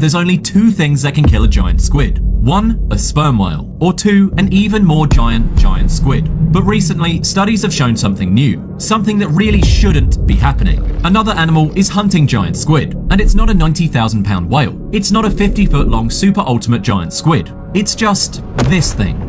there's only two things that can kill a giant squid. One, a sperm whale, or two, an even more giant squid. But recently, studies have shown something new, something that really shouldn't be happening. Another animal is hunting giant squid, and it's not a 90,000-pound whale. It's not a 50-foot long super ultimate giant squid. It's just this thing.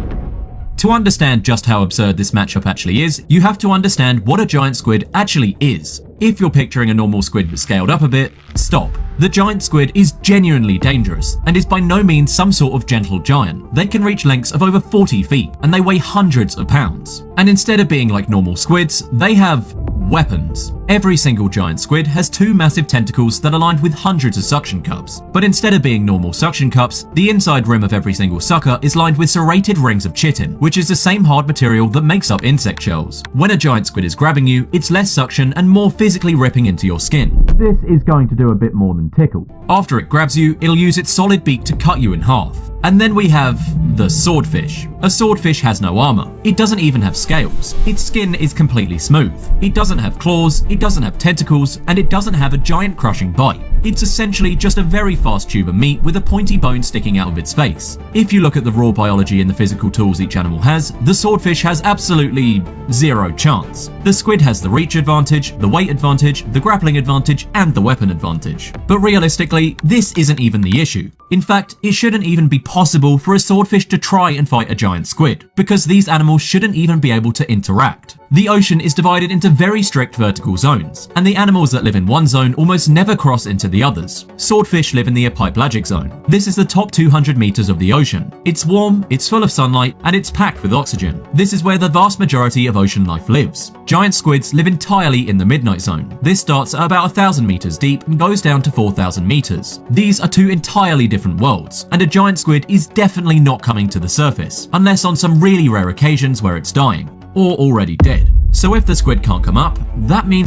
To understand just how absurd this matchup actually is, you have to understand what a giant squid actually is. If you're picturing a normal squid but scaled up a bit, stop. The giant squid is genuinely dangerous and is by no means some sort of gentle giant. They can reach lengths of over 40 feet and they weigh hundreds of pounds. And instead of being like normal squids, they have weapons. Every single giant squid has two massive tentacles that are lined with hundreds of suction cups. But instead of being normal suction cups, the inside rim of every single sucker is lined with serrated rings of chitin, which is the same hard material that makes up insect shells. When a giant squid is grabbing you, it's less suction and more physically ripping into your skin. This is going to do a bit more than tickle. After it grabs you, it'll use its solid beak to cut you in half. And then we have the swordfish. A swordfish has no armor. It doesn't even have scales. Its skin is completely smooth. It doesn't have claws, it doesn't have tentacles, and it doesn't have a giant crushing bite. It's essentially just a very fast tube of meat with a pointy bone sticking out of its face. If you look at the raw biology and the physical tools each animal has, the swordfish has absolutely zero chance. The squid has the reach advantage, the weight advantage, the grappling advantage, and the weapon advantage. But realistically, this isn't even the issue. In fact, it shouldn't even be possible for a swordfish to try and fight a giant squid, because these animals shouldn't even be able to interact. The ocean is divided into very strict vertical zones, and the animals that live in one zone almost never cross into the others. Swordfish live in the epipelagic zone. This is the top 200 meters of the ocean. It's warm, it's full of sunlight, and it's packed with oxygen. This is where the vast majority of ocean life lives. Giant squids live entirely in the midnight zone. This starts at about 1,000 meters deep and goes down to 4,000 meters. These are two entirely different worlds, and a giant squid is definitely not coming to the surface, unless on some really rare occasions where it's dying, or already dead. So if the squid can't come up, that means